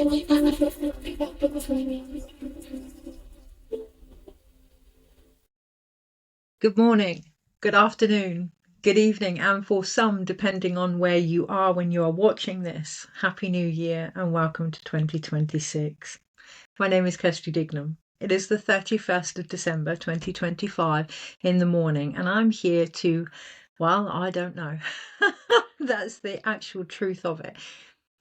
Good morning, good afternoon, good evening, and for some, depending on where you are when you are watching this, Happy New Year and welcome to 2026. My name is Kirsty Dignam. It is the 31st of December 2025 in the morning, and I'm here to, well, I don't know. That's the actual truth of it.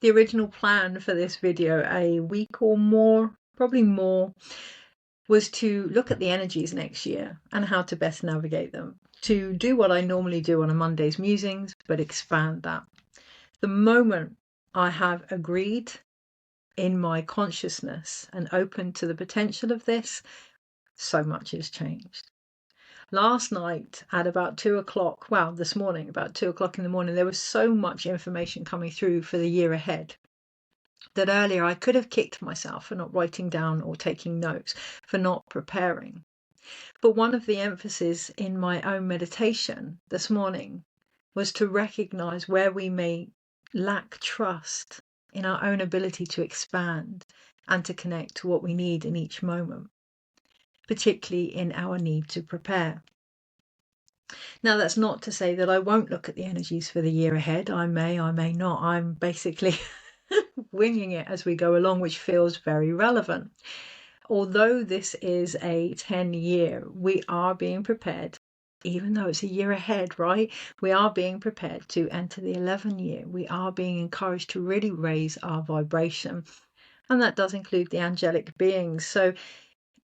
The original plan for this video, a week or more, probably more, was to look at the energies next year and how to best navigate them. To do what I normally do on a Monday's musings, but expand that. The moment I have agreed in my consciousness and open to the potential of this, so much has changed. Last night at about 2 o'clock, well, this morning, about 2 o'clock in the morning, there was so much information coming through for the year ahead that earlier I could have kicked myself for not writing down or taking notes, for not preparing. But one of the emphases in my own meditation this morning was to recognize where we may lack trust in our own ability to expand and to connect to what we need in each moment, particularly in our need to prepare. Now, that's not to say that I won't look at the energies for the year ahead. I may not. I'm basically winging it as we go along, which feels very relevant. Although this is a 10-year, we are being prepared, even though it's a year ahead, right? We are being prepared to enter the 11-year. We are being encouraged to really raise our vibration. And that does include the angelic beings. So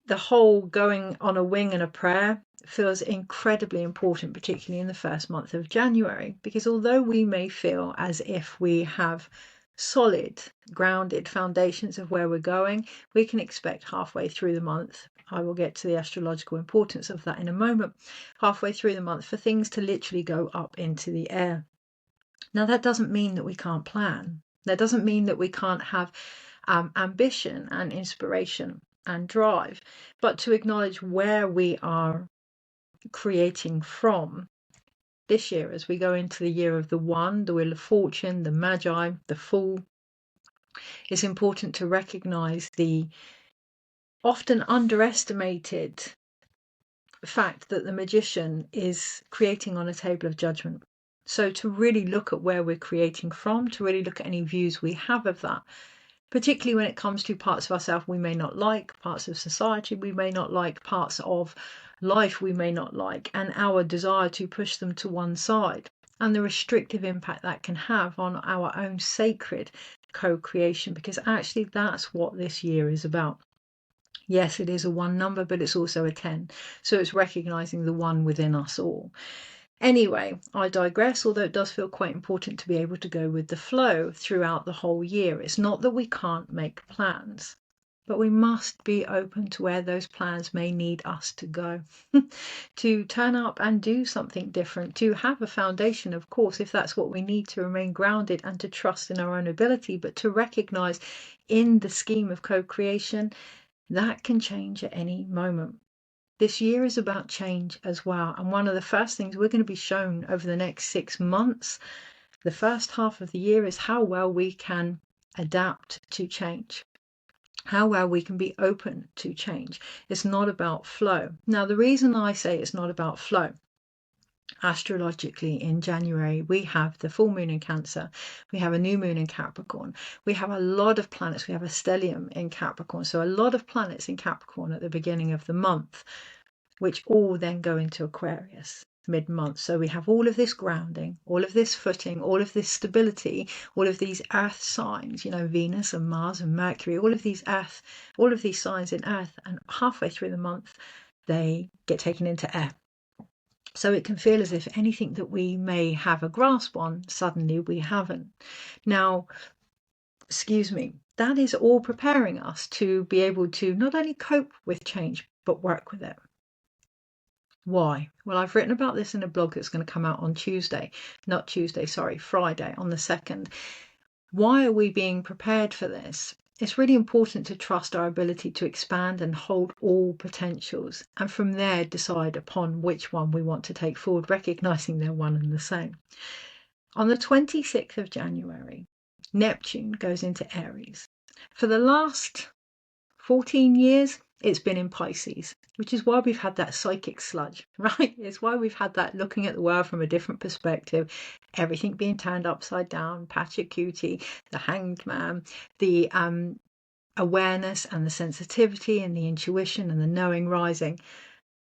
the whole going on a wing and a prayer feels incredibly important, particularly in the first month of January, because although we may feel as if we have solid, grounded foundations of where we're going, we can expect halfway through the month, I will get to the astrological importance of that in a moment, halfway through the month for things to literally go up into the air. Now, that doesn't mean that we can't plan. That doesn't mean that we can't have ambition and inspiration and drive, but to acknowledge where we are creating from this year as we go into the year of the One, the Wheel of Fortune, the Magi, the Fool. It's important to recognize the often underestimated fact that the magician is creating on a table of judgment. So to really look at where we're creating from, to really look at any views we have of that, particularly when it comes to parts of ourselves we may not like, parts of society we may not like, parts of life we may not like, and our desire to push them to one side, and the restrictive impact that can have on our own sacred co-creation, because actually that's what this year is about. Yes, it is a 1 number, but it's also a 10. So it's recognizing the one within us all. Anyway, I digress, although it does feel quite important to be able to go with the flow throughout the whole year. It's not that we can't make plans, but we must be open to where those plans may need us to go, to turn up and do something different, to have a foundation, of course, if that's what we need to remain grounded and to trust in our own ability, but to recognize in the scheme of co-creation, that can change at any moment. This year is about change as well. And one of the first things we're going to be shown over the next 6 months, the first half of the year, is how well we can adapt to change, how well we can be open to change. It's not about flow. Now, the reason I say it's not about flow, astrologically in January, we have the full moon in Cancer, we have a new moon in Capricorn, we have a lot of planets, we have a stellium in Capricorn, so a lot of planets in Capricorn at the beginning of the month, which all then go into Aquarius mid-month. So we have all of this grounding, all of this footing, all of this stability, all of these earth signs, Venus and Mars and Mercury, all of these signs in earth, and halfway through the month they get taken into air. So it can feel as if anything that we may have a grasp on, suddenly we haven't. Now, that is all preparing us to be able to not only cope with change, but work with it. Why? Well, I've written about this in a blog that's going to come out on Friday, on the 2nd. Why are we being prepared for this? It's really important to trust our ability to expand and hold all potentials, and from there decide upon which one we want to take forward, recognizing they're one and the same. On the 26th of January, Neptune goes into Aries. For the last 14 years, it's been in Pisces, which is why we've had that psychic sludge, right? It's why we've had that looking at the world from a different perspective, everything being turned upside down, Pachacuti, the Hanged Man, the awareness and the sensitivity and the intuition and the knowing rising,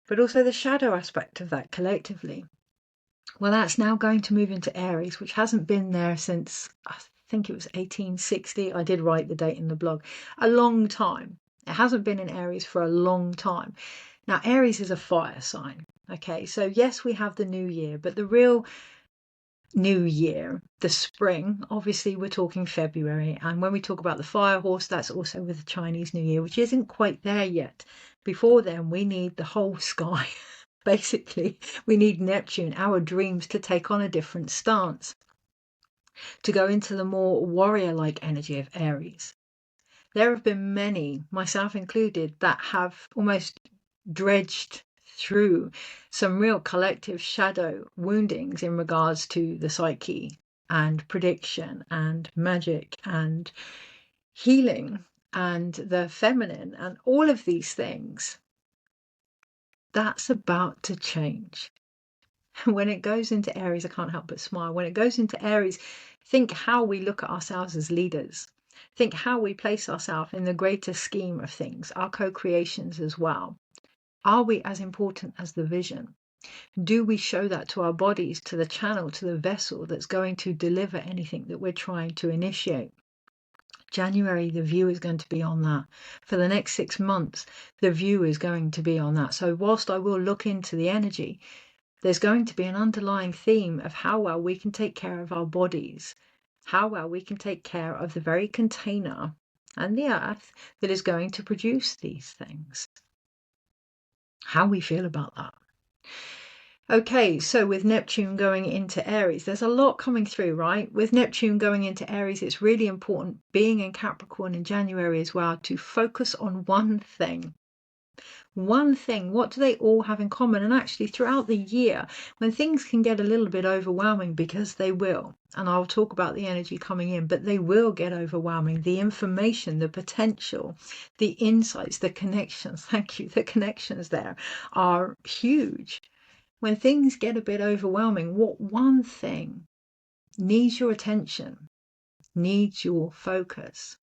but also the shadow aspect of that collectively. Well, that's now going to move into Aries, which hasn't been there since, I think it was 1860. I did write the date in the blog. A long time. It hasn't been in Aries for a long time. Now, Aries is a fire sign. Okay, so yes, we have the new year, but the real new year, the spring, obviously we're talking February. And when we talk about the fire horse, that's also with the Chinese New Year, which isn't quite there yet. Before then, we need the whole sky. Basically, we need Neptune, our dreams, to take on a different stance, to go into the more warrior-like energy of Aries. There have been many, myself included, that have almost dredged through some real collective shadow woundings in regards to the psyche and prediction and magic and healing and the feminine and all of these things. That's about to change. When it goes into Aries, I can't help but smile. When it goes into Aries, think how we look at ourselves as leaders. Think how we place ourselves in the greater scheme of things, our co-creations as well. Are we as important as the vision? Do we show that to our bodies, to the channel, to the vessel that's going to deliver anything that we're trying to initiate? January, the view is going to be on that. For the next 6 months, the view is going to be on that. So whilst I will look into the energy, there's going to be an underlying theme of how well we can take care of our bodies, how well we can take care of the very container and the earth that is going to produce these things. How we feel about that. Okay, so with Neptune going into Aries, there's a lot coming through, right? With Neptune going into Aries, it's really important, being in Capricorn in January as well, to focus on one thing. One thing. What do they all have in common? And actually throughout the year, when things can get a little bit overwhelming, because they will, and I'll talk about the energy coming in, but they will get overwhelming. The information, the potential, the insights, the connections, thank you, the connections there are huge. When things get a bit overwhelming, what one thing needs your attention, needs your focus?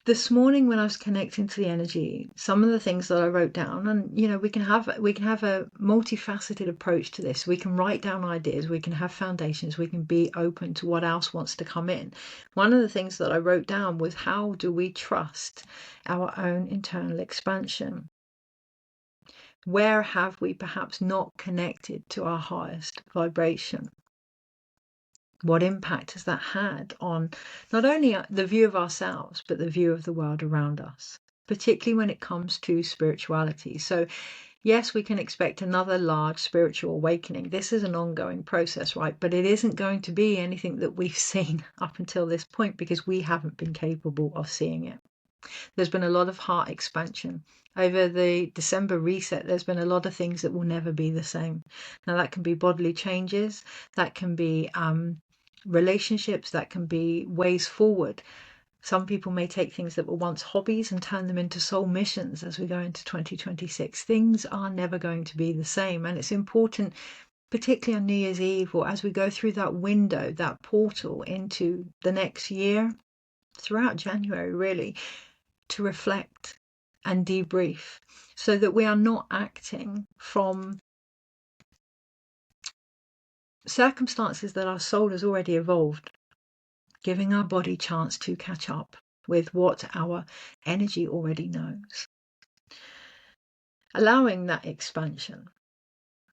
This morning when I was connecting to the energy, some of the things that I wrote down, and we can have a multifaceted approach to this. We can write down ideas, we can have foundations, we can be open to what else wants to come in. One of the things that I wrote down was, how do we trust our own internal expansion? Where have we perhaps not connected to our highest vibration? What impact has that had on not only the view of ourselves, but the view of the world around us, particularly when it comes to spirituality? So yes, we can expect another large spiritual awakening. This is an ongoing process, right? But it isn't going to be anything that we've seen up until this point, because we haven't been capable of seeing it. There's been a lot of heart expansion. Over the December reset, there's been a lot of things that will never be the same. Now, that can be bodily changes, that can be relationships, that can be ways forward. Some people may take things that were once hobbies and turn them into soul missions as we go into 2026. Things are never going to be the same. And it's important, particularly on New Year's Eve, or as we go through that window, that portal into the next year, throughout January really, to reflect and debrief, so that we are not acting from circumstances that our soul has already evolved, giving our body chance to catch up with what our energy already knows, allowing that expansion.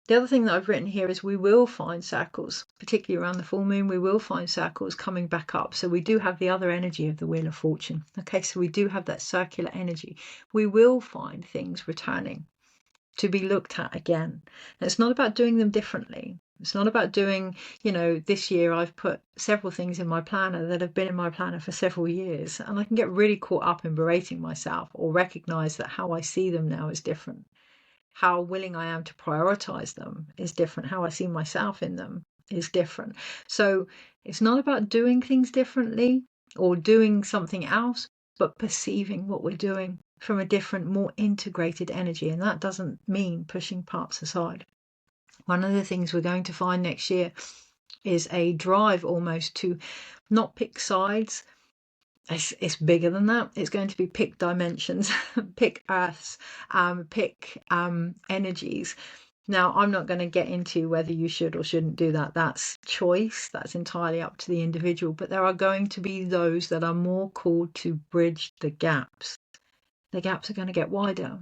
The other thing that I've written here is, we will find circles, particularly around the full moon, we will find circles coming back up. So we do have the other energy of the Wheel of Fortune. Okay, so we do have that circular energy. We will find things returning to be looked at again. And it's not about doing them differently. It's not about doing, this year I've put several things in my planner that have been in my planner for several years, and I can get really caught up in berating myself, or recognize that how I see them now is different. How willing I am to prioritize them is different. How I see myself in them is different. So it's not about doing things differently or doing something else, but perceiving what we're doing from a different, more integrated energy. And that doesn't mean pushing parts aside. One of the things we're going to find next year is a drive almost to not pick sides. It's bigger than that. It's going to be pick dimensions, pick earths, pick energies. Now, I'm not going to get into whether you should or shouldn't do that. That's choice. That's entirely up to the individual. But there are going to be those that are more called to bridge the gaps. The gaps are going to get wider.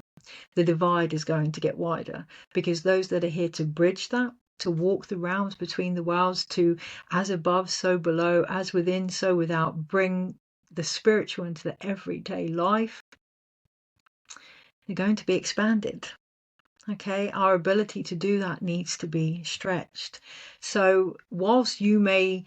The divide is going to get wider, because those that are here to bridge that, to walk the realms between the worlds, to as above, so below, as within, so without, bring the spiritual into the everyday life, they're going to be expanded. Okay, our ability to do that needs to be stretched. So whilst you may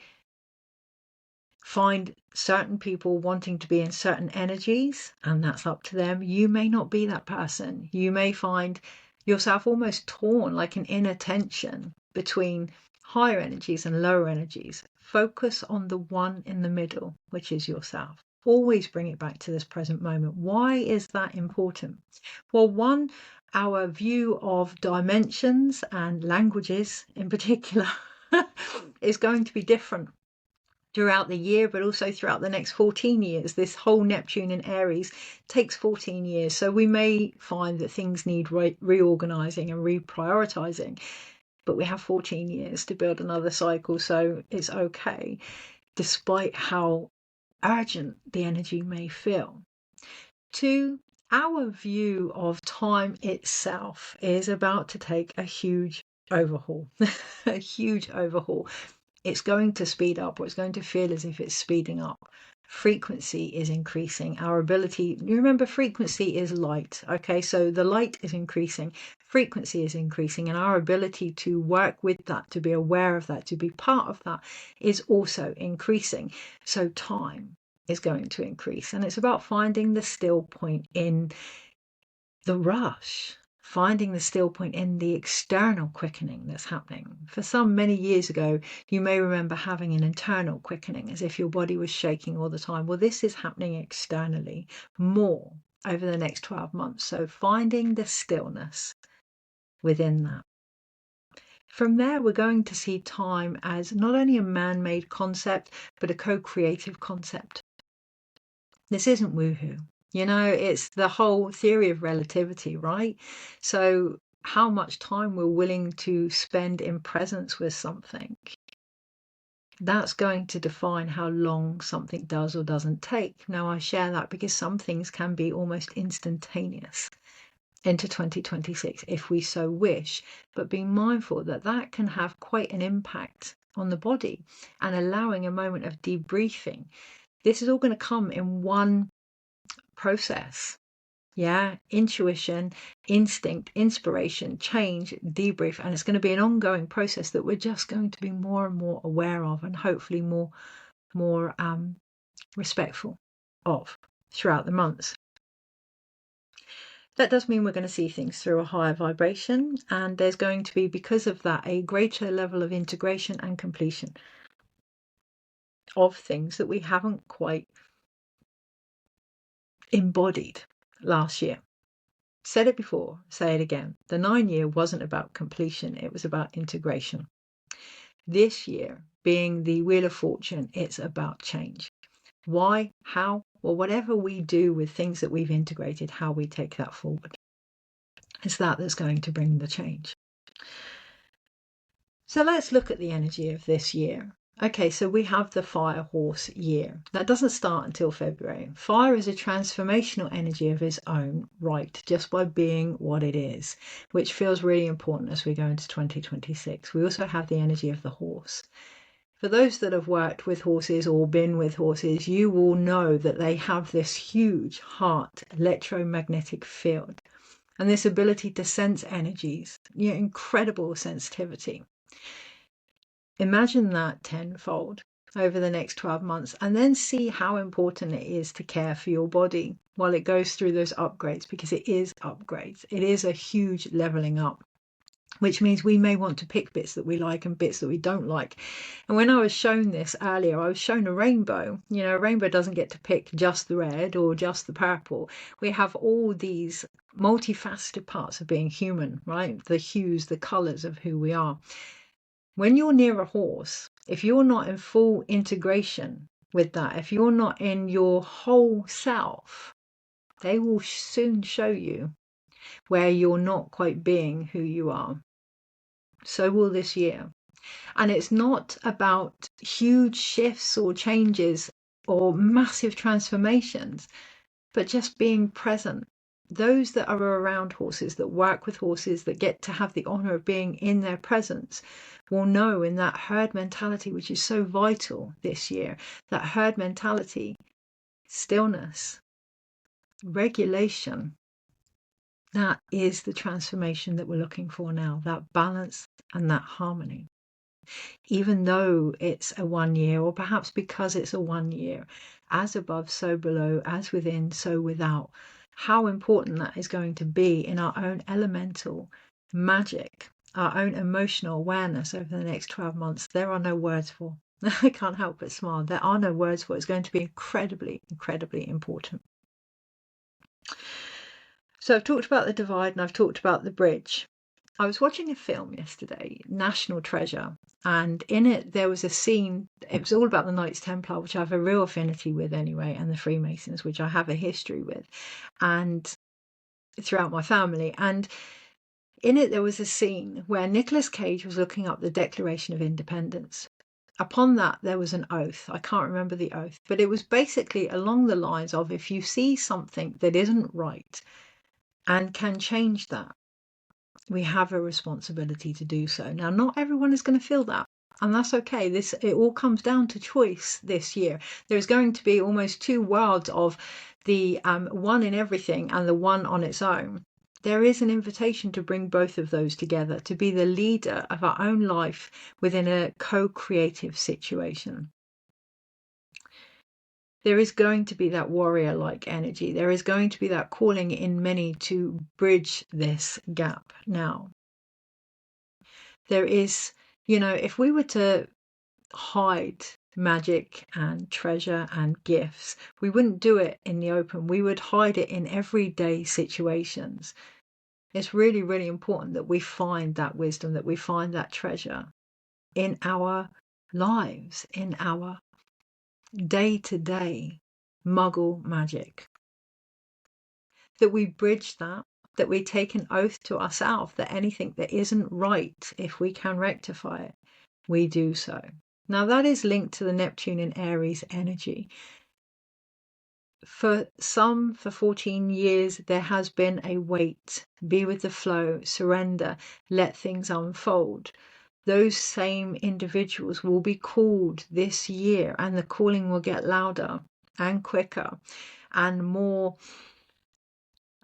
find certain people wanting to be in certain energies, and that's up to them, you may not be that person. You may find yourself almost torn, like an inner tension between higher energies and lower energies. Focus on the one in the middle, which is yourself. Always bring it back to this present moment. Why is that important? Well, one, our view of dimensions and languages in particular is going to be different throughout the year, but also throughout the next 14 years. This whole Neptune in Aries takes 14 years. So we may find that things need reorganizing and reprioritizing, but we have 14 years to build another cycle. So it's okay, despite how urgent the energy may feel. 2, our view of time itself is about to take a huge overhaul, a huge overhaul. It's going to speed up, or it's going to feel as if it's speeding up. Frequency is increasing. Our ability, you remember, frequency is light. Okay, so the light is increasing, frequency is increasing, and our ability to work with that, to be aware of that, to be part of that, is also increasing. So time is going to increase, and it's about finding the still point in the rush, finding the still point in the external quickening that's happening. For some, many years ago, you may remember having an internal quickening, as if your body was shaking all the time. Well, this is happening externally more over the next 12 months. So finding the stillness within that. From there, we're going to see time as not only a man-made concept, but a co-creative concept. This isn't woohoo. You know, it's the whole theory of relativity, right? So how much time we're willing to spend in presence with something, that's going to define how long something does or doesn't take. Now, I share that because some things can be almost instantaneous into 2026 if we so wish, but be mindful that that can have quite an impact on the body, and allowing a moment of debriefing. This is all going to come in one process. Yeah, intuition, instinct, inspiration, change, debrief, and it's going to be an ongoing process that we're just going to be more and more aware of, and hopefully more respectful of throughout the months. That does mean we're going to see things through a higher vibration, and there's going to be, because of that, a greater level of integration and completion of things that we haven't quite embodied last year. Said it before, say it again. The 9-year wasn't about completion, it was about integration. This year, being the Wheel of Fortune, it's about change. Why? How? Well, whatever we do with things that we've integrated, how we take that forward. It's that that's going to bring the change. So let's look at the energy of this year. Okay, so we have the Fire Horse year. That doesn't start until February. Fire is a transformational energy of its own right, just by being what it is, which feels really important as we go into 2026. We also have the energy of the horse. For those that have worked with horses or been with horses, you will know that they have this huge heart electromagnetic field, and this ability to sense energies, incredible sensitivity. Imagine that tenfold over the next 12 months, and then see how important it is to care for your body while it goes through those upgrades, because it is upgrades. It is a huge leveling up. which means we may want to pick bits that we like and bits that we don't like. And when I was shown this earlier, I was shown a rainbow. You know, a rainbow doesn't get to pick just the red or just the purple. We have all these multifaceted parts of being human, right? The hues, the colors of who we are. When you're near a horse, if you're not in full integration with that, if you're not in your whole self, they will soon show you where you're not quite being who you are. So will this year. And it's not about huge shifts or changes or massive transformations, but just being present. Those that are around horses, that work with horses, that get to have the honor of being in their presence, will know in that herd mentality, which is so vital this year, that herd mentality, stillness, regulation, that is the transformation that we're looking for now, that balance and that harmony. Even though it's a 1 year, or perhaps because it's a 1 year, as above, so below, as within, so without, how important that is going to be in our own elemental magic, our own emotional awareness over the next 12 months, there are no words for. I can't help but smile. There are no words for. It's going to be incredibly, incredibly important. So I've talked about the divide and I've talked about the bridge. I was watching a film yesterday, National Treasure, and in it there was a scene, it was all about the Knights Templar, which I have a real affinity with anyway, and the Freemasons, which I have a history with, and throughout my family. And in it there was a scene where Nicolas Cage was looking up the Declaration of Independence. Upon that there was an oath. I can't remember the oath, but it was basically along the lines of, if you see something that isn't right and can change that, we have a responsibility to do so. Now, not everyone is going to feel that, and that's okay. It all comes down to choice this year. There's going to be almost two worlds of the one in everything and the one on its own. There is an invitation to bring both of those together, to be the leader of our own life within a co-creative situation. There is going to be that warrior-like energy. There is going to be that calling in many to bridge this gap now. There is, you know, if we were to hide magic and treasure and gifts, we wouldn't do it in the open. We would hide it in everyday situations. It's really, really important that we find that wisdom, that we find that treasure in our lives, in our day-to-day muggle magic. That we bridge that we take an oath to ourselves that anything that isn't right, if we can rectify it, we do so. Now that is linked to the Neptune in Aries energy. For some, for 14 years, there has been a wait, be with the flow, surrender, let things unfold. Those same individuals will be called this year, and the calling will get louder and quicker and more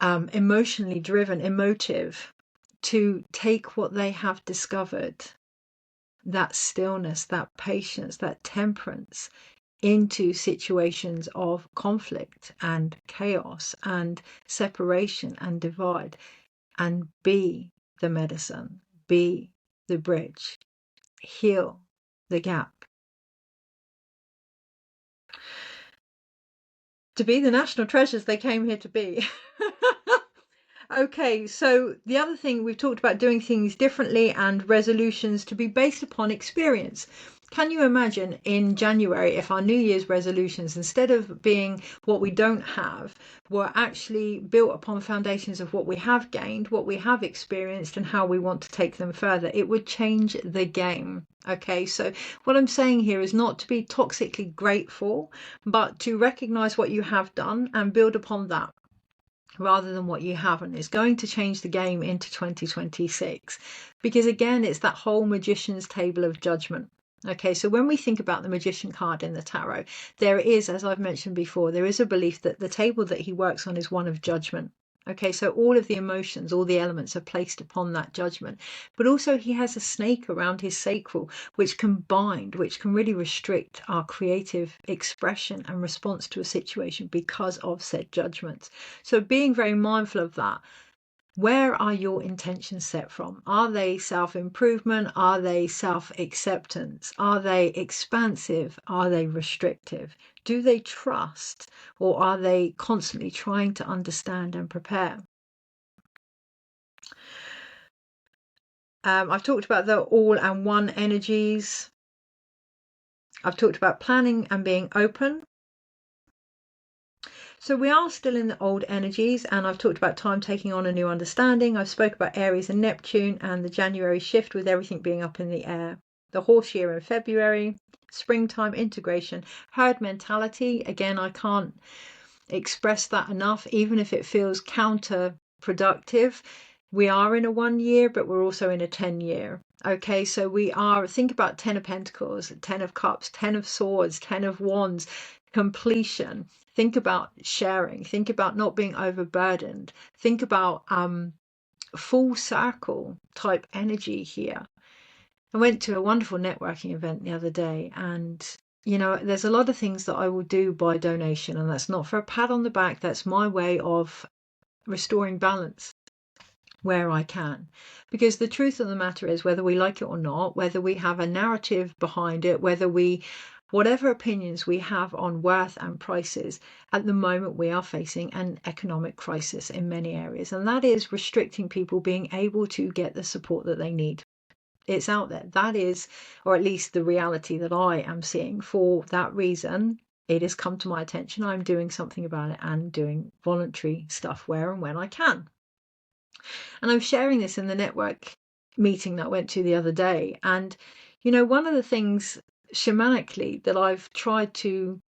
emotionally driven, emotive, to take what they have discovered, that stillness, that patience, that temperance, into situations of conflict and chaos and separation and divide, and be the medicine, be the bridge, heal the gap. To be the national treasures they came here to be. Okay, so the other thing, we've talked about doing things differently and resolutions to be based upon experience. Can you imagine in January if our New Year's resolutions, instead of being what we don't have, were actually built upon foundations of what we have gained, what we have experienced, and how we want to take them further? It would change the game. Okay, so what I'm saying here is not to be toxically grateful, but to recognize what you have done and build upon that, rather than what you haven't. Is going to change the game into 2026, because again, it's that whole magician's table of judgment. Okay, so when we think about the magician card in the tarot, there is, as I've mentioned before, there is a belief that the table that he works on is one of judgment. Okay, so all of the emotions, all the elements are placed upon that judgment. But also he has a snake around his sacral, which can really restrict our creative expression and response to a situation because of said judgments. So being very mindful of that, Where are your intentions set from? Are they self-improvement? Are they self-acceptance? Are they expansive? Are they restrictive? Do they trust, or are they constantly trying to understand and prepare? I've talked about the all and one energies. I've talked about planning and being open. So we are still in the old energies, and I've talked about time taking on a new understanding. I've spoke about Aries and Neptune and the January shift with everything being up in the air. The horse year in February, springtime integration, herd mentality. Again, I can't express that enough, even if it feels counterproductive. We are in a 1 year, but we're also in a 10 year. Okay, so we are, think about 10 of Pentacles, 10 of Cups, 10 of Swords, 10 of Wands, completion. Think about sharing. Think about not being overburdened. Think about full circle type energy here. I went to a wonderful networking event the other day, and there's a lot of things that I will do by donation, and that's not for a pat on the back. That's my way of restoring balance where I can. Because the truth of the matter is, whether we like it or not, whether we have a narrative behind it, whatever opinions we have on worth and prices, at the moment we are facing an economic crisis in many areas, and that is restricting people being able to get the support that they need. It's out there. That is, or at least the reality that I am seeing. For that reason, it has come to my attention. I'm doing something about it and doing voluntary stuff where and when I can. And I'm sharing this in the network meeting that I went to the other day. And, one of the things shamanically that I've tried to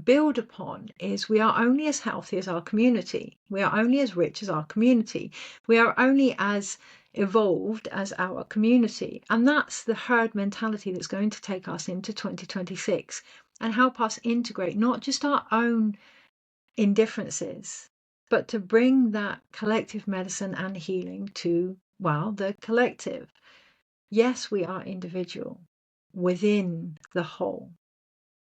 build upon is we are only as healthy as our community. We are only as rich as our community. We are only as evolved as our community. And that's the herd mentality that's going to take us into 2026 and help us integrate not just our own indifferences, but to bring that collective medicine and healing to, the collective. Yes, we are individual within the whole.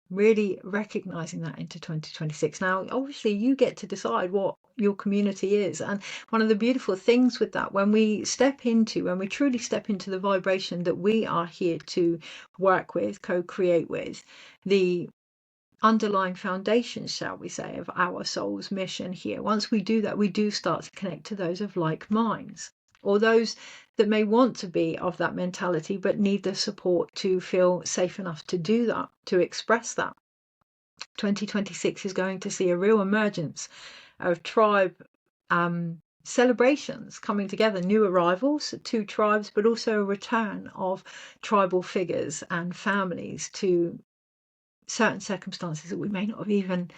Really recognizing that into 2026. Now, obviously, you get to decide what your community is. And one of the beautiful things with that, when we truly step into the vibration that we are here to work with, co-create with, the underlying foundations, shall we say, of our soul's mission here. Once we do that, we do start to connect to those of like minds, or those that may want to be of that mentality but need the support to feel safe enough to do that, to express that. 2026 is going to see a real emergence of tribe celebrations coming together, new arrivals to tribes, but also a return of tribal figures and families to certain circumstances that we may not have even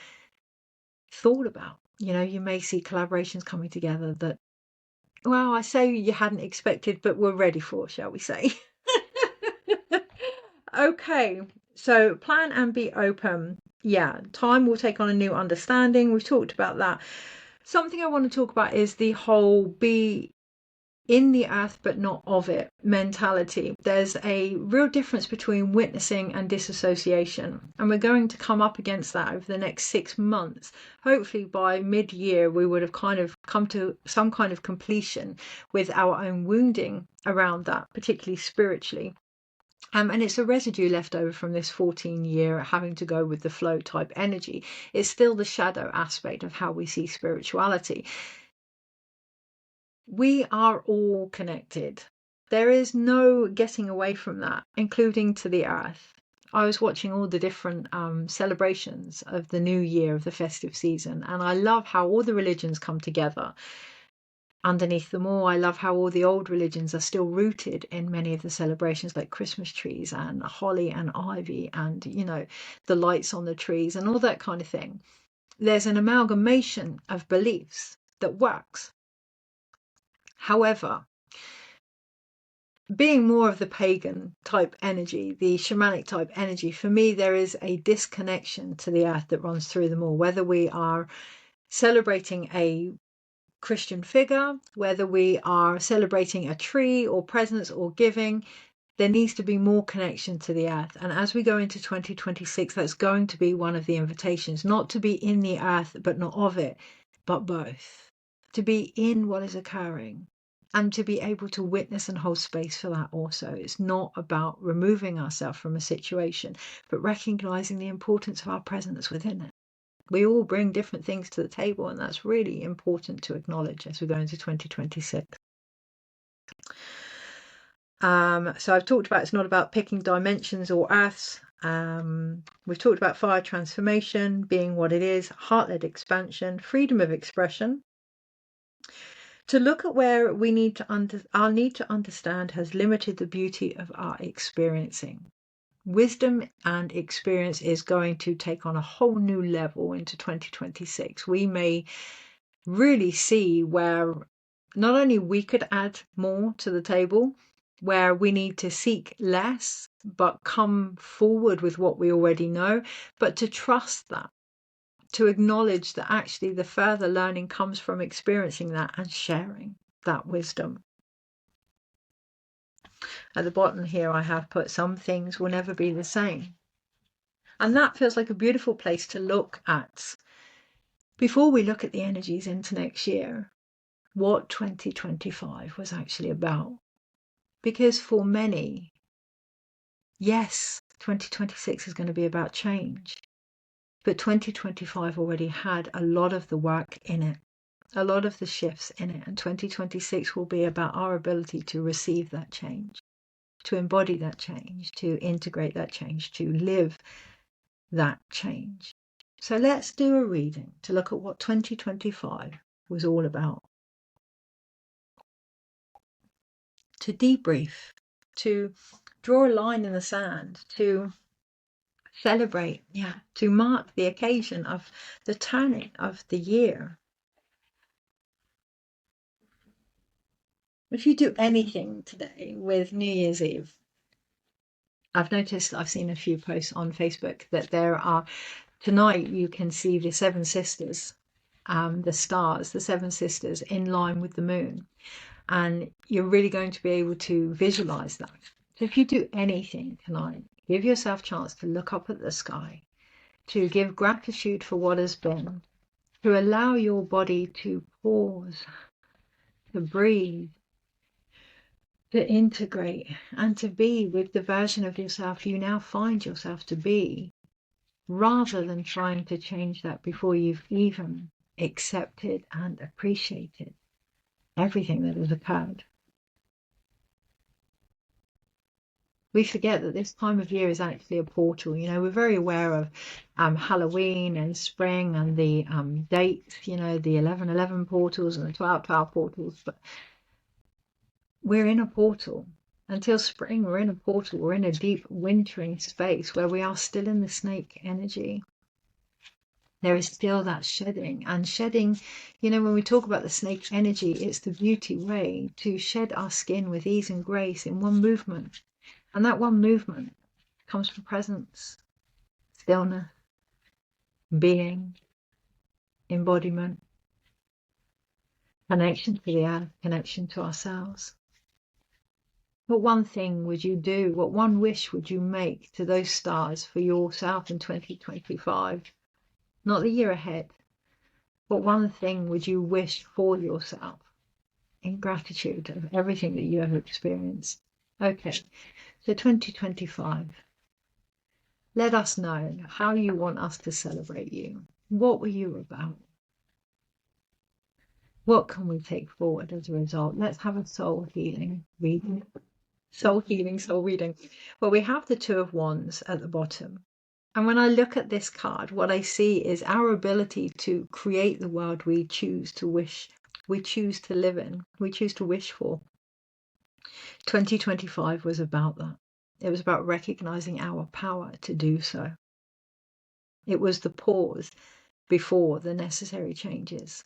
thought about. You may see collaborations coming together that, I say you hadn't expected, but were ready for, shall we say. Okay, so plan and be open. Yeah, time will take on a new understanding. We've talked about that. Something I want to talk about is the whole be in the earth but not of it mentality. There's a real difference between witnessing and disassociation, and we're going to come up against that over the next 6 months. Hopefully by mid-year we would have kind of come to some kind of completion with our own wounding around that, particularly spiritually. And it's a residue left over from this 14-year having to go with the flow type energy. It's still the shadow aspect of how we see spirituality. We are all connected. There is no getting away from that, including to the earth. I was watching all the different celebrations of the new year, of the festive season, and I love how all the religions come together. Underneath them all, I love how all the old religions are still rooted in many of the celebrations, like Christmas trees and holly and ivy and, the lights on the trees and all that kind of thing. There's an amalgamation of beliefs that works. However, being more of the pagan type energy, the shamanic type energy, for me, there is a disconnection to the earth that runs through them all, whether we are celebrating a Christian figure, whether we are celebrating a tree or presents or giving, there needs to be more connection to the earth. And as we go into 2026, that's going to be one of the invitations, not to be in the earth, but not of it, but both. to be in what is occurring, and to be able to witness and hold space for that also. It's not about removing ourselves from a situation, but recognizing the importance of our presence within it. We all bring different things to the table, and that's really important to acknowledge as we go into 2026. So I've talked about it's not about picking dimensions or earths. We've talked about fire transformation being what it is, heart-led expansion, freedom of expression. To look at where we need our need to understand has limited the beauty of our experiencing. Wisdom and experience is going to take on a whole new level into 2026. We may really see where not only we could add more to the table, where we need to seek less, but come forward with what we already know, but to trust that, to acknowledge that actually the further learning comes from experiencing that and sharing that wisdom. At the bottom here, I have put some things will never be the same. And that feels like a beautiful place to look at before we look at the energies into next year, what 2025 was actually about. Because for many, yes, 2026 is going to be about change, but 2025 already had a lot of the work in it, a lot of the shifts in it, and 2026 will be about our ability to receive that change, to embody that change, to integrate that change, to live that change. So let's do a reading to look at what 2025 was all about. To debrief, to draw a line in the sand, to celebrate, to mark the occasion of the turning of the year. If you do anything today with New Year's Eve, I've seen a few posts on Facebook that there are, tonight you can see the seven sisters, the stars, the seven sisters in line with the moon. And you're really going to be able to visualize that. So if you do anything tonight, give yourself a chance to look up at the sky, to give gratitude for what has been, to allow your body to pause, to breathe, to integrate, and to be with the version of yourself you now find yourself to be, rather than trying to change that before you've even accepted and appreciated everything that has occurred. We forget that this time of year is actually a portal. We're very aware of Halloween and spring and the dates, the 11/11 portals and the 12/12 portals, but we're in a portal. Until spring, we're in a portal. We're in a deep wintering space where we are still in the snake energy. There is still that shedding, and shedding, when we talk about the snake energy, it's the beauty way to shed our skin with ease and grace in one movement. And that one movement comes from presence, stillness, being, embodiment, connection to the earth, connection to ourselves. What one thing would you do? What one wish would you make to those stars for yourself in 2025? Not the year ahead. What one thing would you wish for yourself in gratitude of everything that you have experienced? Okay, so 2025. Let us know how you want us to celebrate you. What were you about? What can we take forward as a result? Let's have a soul healing reading. Soul healing, soul reading. Well, we have the Two of Wands at the bottom. And when I look at this card, what I see is our ability to create the world we choose to wish, we choose to live in, we choose to wish for. 2025 was about that. It was about recognizing our power to do so. It was the pause before the necessary changes.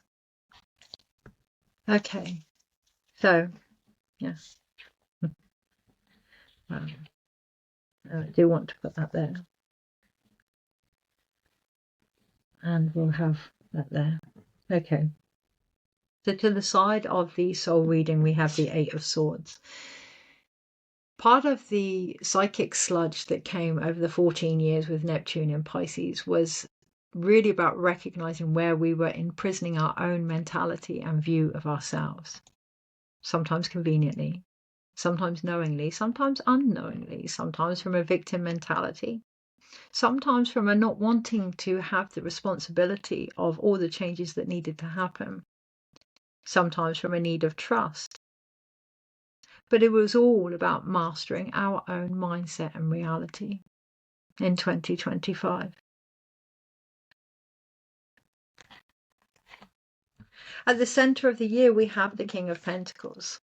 Okay, so, yeah. I do want to put that there. And we'll have that there. Okay. So to the side of the soul reading, we have the Eight of Swords. Part of the psychic sludge that came over the 14 years with Neptune and Pisces was really about recognizing where we were imprisoning our own mentality and view of ourselves. Sometimes conveniently, sometimes knowingly, sometimes unknowingly, sometimes from a victim mentality, sometimes from a not wanting to have the responsibility of all the changes that needed to happen, sometimes from a need of trust. But it was all about mastering our own mindset and reality in 2025. At the center of the year, we have the King of Pentacles.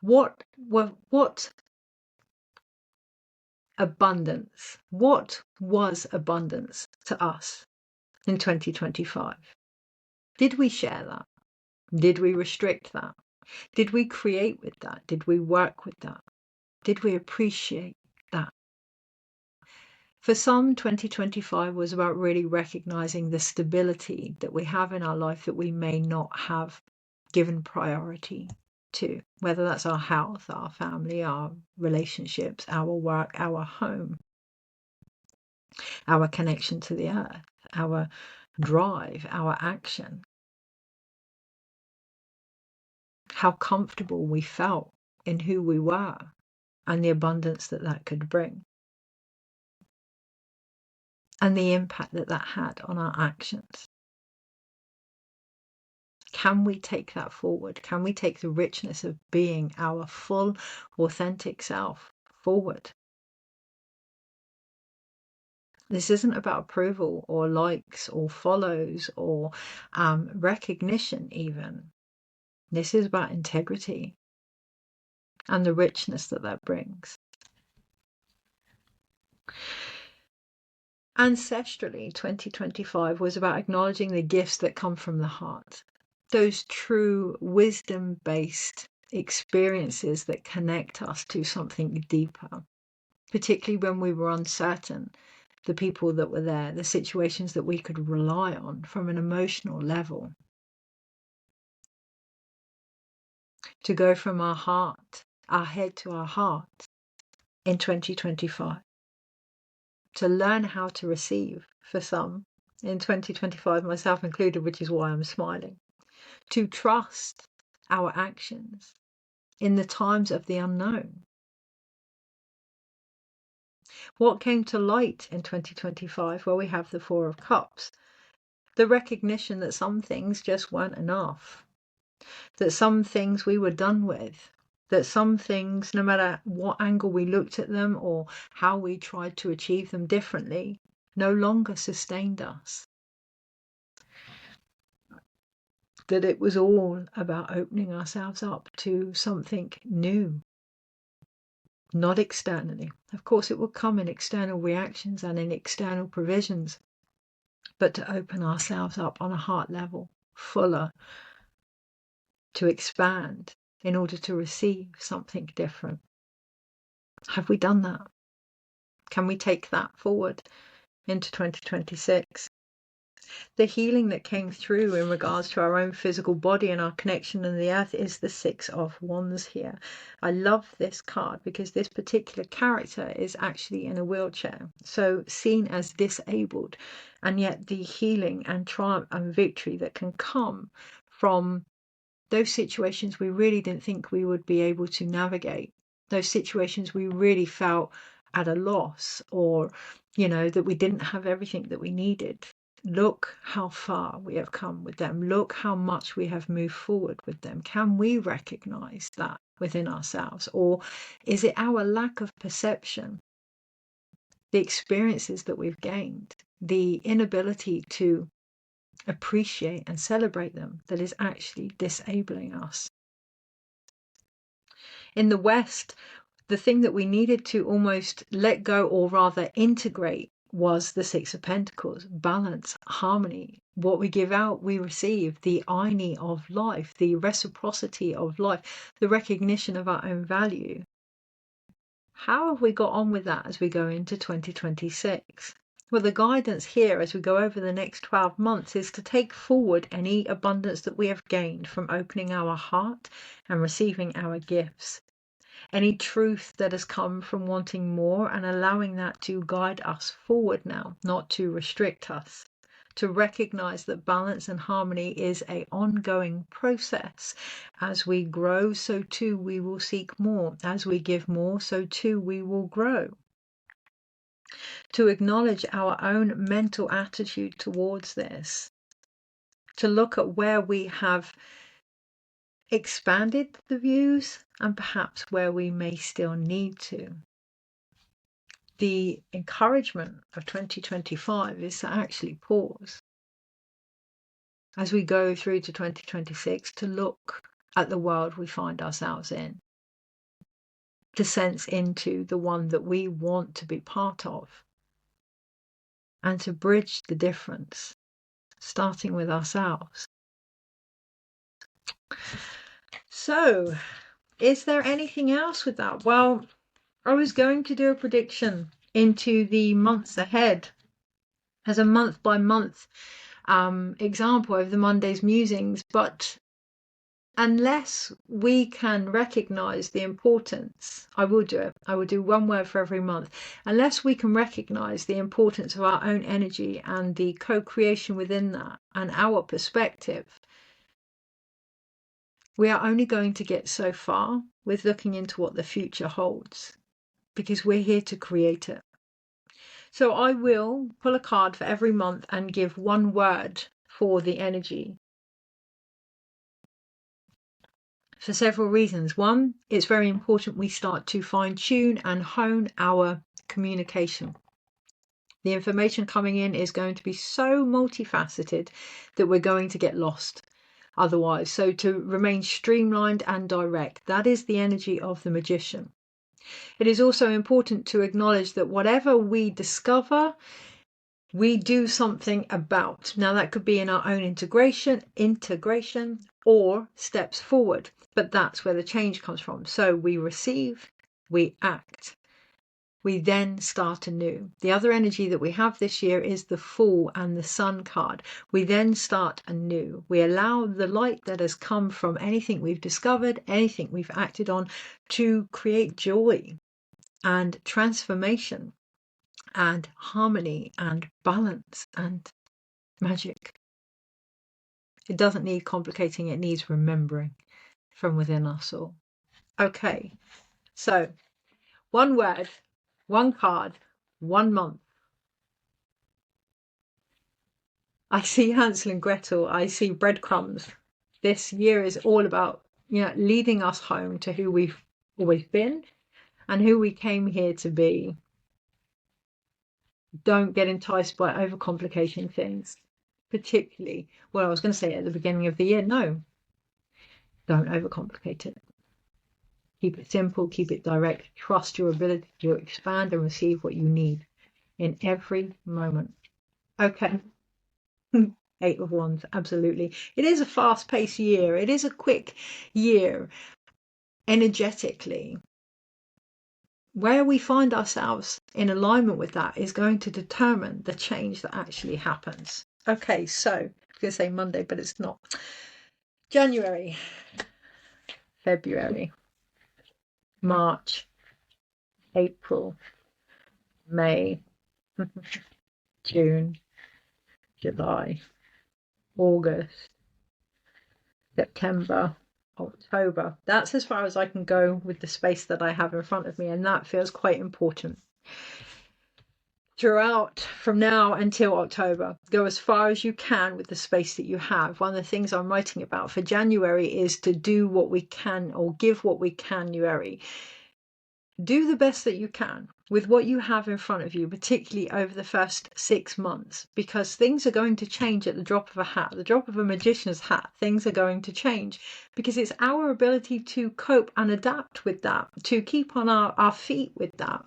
What abundance? What was abundance to us in 2025? Did we share that? Did we restrict that? Did we create with that? Did we work with that? Did we appreciate that? For some, 2025 was about really recognizing the stability that we have in our life that we may not have given priority to, whether that's our health, our family, our relationships, our work, our home, our connection to the earth, our drive, our action. How comfortable we felt in who we were and the abundance that that could bring. And the impact that that had on our actions. Can we take that forward? Can we take the richness of being our full, authentic self forward? This isn't about approval or likes or follows or recognition even. This is about integrity and the richness that that brings. Ancestrally, 2025 was about acknowledging the gifts that come from the heart. Those true wisdom-based experiences that connect us to something deeper, particularly when we were uncertain, the people that were there, the situations that we could rely on from an emotional level. To go from our heart, our head to our heart in 2025. To learn how to receive for some in 2025, myself included, which is why I'm smiling. To trust our actions in the times of the unknown. What came to light in 2025? Well, we have the Four of Cups. The recognition that some things just weren't enough. That some things we were done with. That some things, no matter what angle we looked at them or how we tried to achieve them differently, no longer sustained us. That it was all about opening ourselves up to something new. Not externally. Of course, it will come in external reactions and in external provisions, but to open ourselves up on a heart level, fuller, to expand in order to receive something different. Have we done that? Can we take that forward into 2026? The healing that came through in regards to our own physical body and our connection in the earth is the Six of Wands here. I love this card because this particular character is actually in a wheelchair, so seen as disabled, and yet the healing and triumph and victory that can come from those situations we really didn't think we would be able to navigate, those situations we really felt at a loss, or that we didn't have everything that we needed. Look how far we have come with them. Look how much we have moved forward with them. Can we recognize that within ourselves? Or is it our lack of perception, the experiences that we've gained, the inability to appreciate and celebrate them that is actually disabling us? In the West, the thing that we needed to almost let go, or rather integrate, was the Six of Pentacles, balance, harmony. What we give out, we receive. The irony of life, the reciprocity of life, the recognition of our own value. How have we got on with that as we go into 2026? Well, the guidance here as we go over the next 12 months is to take forward any abundance that we have gained from opening our heart and receiving our gifts. any truth that has come from wanting more, and allowing that to guide us forward now, not to restrict us. To recognize that balance and harmony is an ongoing process. As we grow, so too we will seek more. As we give more, so too we will grow. To acknowledge our own mental attitude towards this. To look at where we have expanded the views and perhaps where we may still need to. The encouragement of 2025 is to actually pause as we go through to 2026, to look at the world we find ourselves in, to sense into the one that we want to be part of, and to bridge the difference, starting with ourselves. So, is there anything else with that? Well, I was going to do a prediction into the months ahead as a month by month example of the Monday's musings, but unless we can recognize the importance, I will do it. I will do one word for every month. Unless we can recognize the importance of our own energy and the co-creation within that and our perspective, we are only going to get so far with looking into what the future holds, because we're here to create it. So I will pull a card for every month and give one word for the energy. For several reasons. One, it's very important we start to fine tune and hone our communication. The information coming in is going to be so multifaceted that we're going to get lost otherwise. So to remain streamlined and direct, that is the energy of the magician. It is also important to acknowledge that whatever we discover, we do something about. Now that could be in our own integration or steps forward, but that's where the change comes from. So we receive, we act, we then start anew. The other energy that we have this year is the Fool and the Sun card. We then start anew. We allow the light that has come from anything we've discovered, anything we've acted on, to create joy and transformation and harmony and balance and magic. It doesn't need complicating, it needs remembering from within us all. Okay, so one word, one card, 1 month. I see Hansel and Gretel, I see breadcrumbs. This year is all about, leading us home to who we've always been and who we came here to be. Don't get enticed by overcomplicating things, particularly, well, I was going to say at the beginning of the year, no, don't overcomplicate it. Keep it simple, keep it direct, trust your ability to expand and receive what you need in every moment. Okay. 8 of Wands, absolutely. It is a fast-paced year. It is a quick year energetically. Where we find ourselves in alignment with that is going to determine the change that actually happens. Okay, so I was going to say Monday, but it's not. January, February, March, April, May, June, July, August, September, October. That's as far as I can go with the space that I have in front of me, and that feels quite important. Throughout, from now until October, go as far as you can with the space that you have. One of the things I'm writing about for January is to do what we can, or give what we can, January. Do the best that you can with what you have in front of you, particularly over the first 6 months, because things are going to change at the drop of a hat, the drop of a magician's hat. Things are going to change because it's our ability to cope and adapt with that, to keep on our feet with that.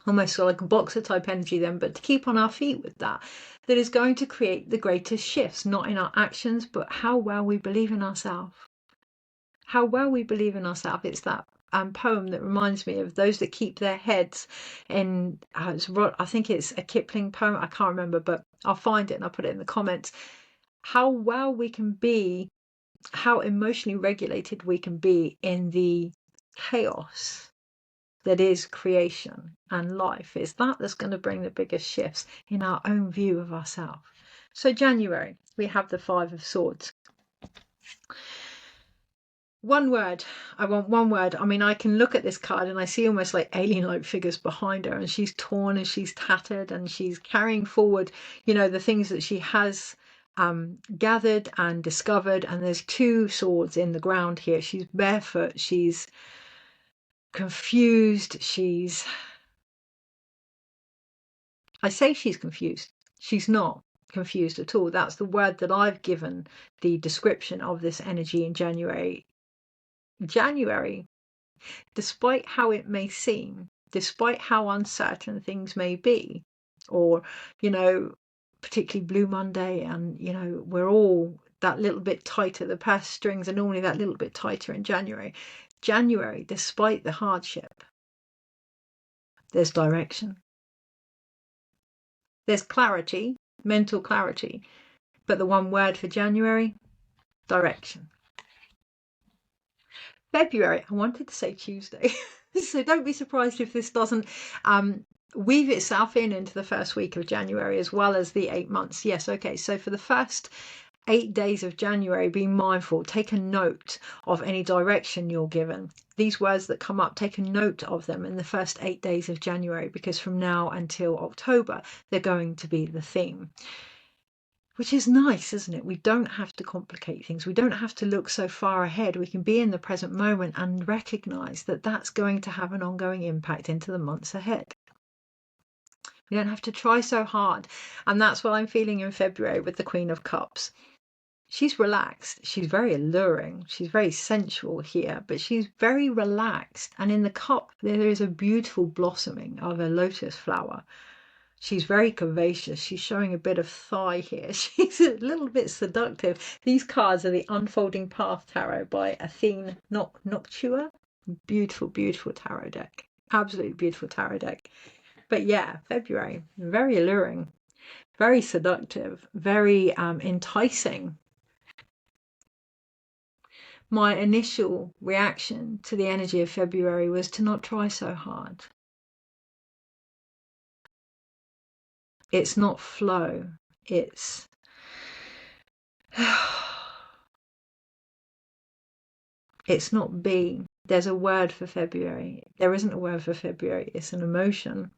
Almost like a boxer type energy then, but to keep on our feet with that is going to create the greatest shifts, not in our actions, but how well we believe in ourselves. How well we believe in ourselves. It's that poem that reminds me of those that keep their heads in, I think it's a Kipling poem, I can't remember, but I'll find it and I'll put it in the comments. How well we can be, how emotionally regulated we can be in the chaos that is creation and life. It's that that's going to bring the biggest shifts in our own view of ourselves. So January, we have the Five of Swords. One word. I want one word. I mean, I can look at this card and I see almost like alien-like figures behind her, and she's torn and she's tattered and she's carrying forward, the things that she has gathered and discovered. And there's two swords in the ground here. She's barefoot. She's confused. I say she's confused. She's not confused at all. That's the word that I've given the description of this energy in January. January, despite how it may seem, despite how uncertain things may be, or, particularly Blue Monday, and, we're all that little bit tighter. The purse strings are normally that little bit tighter in January. January, despite the hardship, there's direction. There's clarity, mental clarity, but the one word for January, direction. February, I wanted to say Tuesday, so don't be surprised if this doesn't weave itself into the first week of January as well as the 8 months. Yes, okay, so for the first 8 days of January, be mindful, take a note of any direction you're given. These words that come up, take a note of them in the first 8 days of January, because from now until October, they're going to be the theme. Which is nice, isn't it? We don't have to complicate things. We don't have to look so far ahead. We can be in the present moment and recognize that that's going to have an ongoing impact into the months ahead. We don't have to try so hard. And that's what I'm feeling in February with the Queen of Cups. She's relaxed. She's very alluring. She's very sensual here, but she's very relaxed. And in the cup, there is a beautiful blossoming of a lotus flower. She's very curvaceous. She's showing a bit of thigh here. She's a little bit seductive. These cards are the Unfolding Path Tarot by Athene Noctua. Beautiful, beautiful tarot deck. Absolutely beautiful tarot deck. But yeah, February, very alluring, very seductive, very enticing. My initial reaction to the energy of February was to not try so hard. It's not flow, it's not be. There's a word for February. There isn't a word for February, it's an emotion.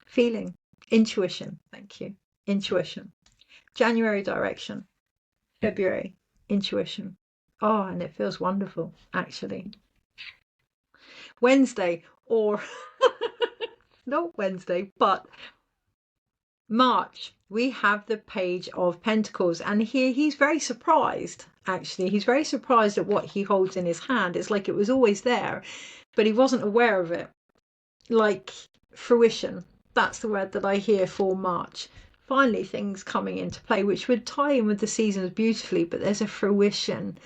Feeling, intuition, thank you, intuition. January, direction. February, intuition. Oh, and it feels wonderful, actually. Wednesday, or not Wednesday, but March, we have the Page of Pentacles, and here he's very surprised. Actually, he's very surprised at what he holds in his hand. It's like it was always there, but he wasn't aware of it. Like fruition, that's the word that I hear for March. Finally, things coming into play, which would tie in with the seasons beautifully, but there's a fruition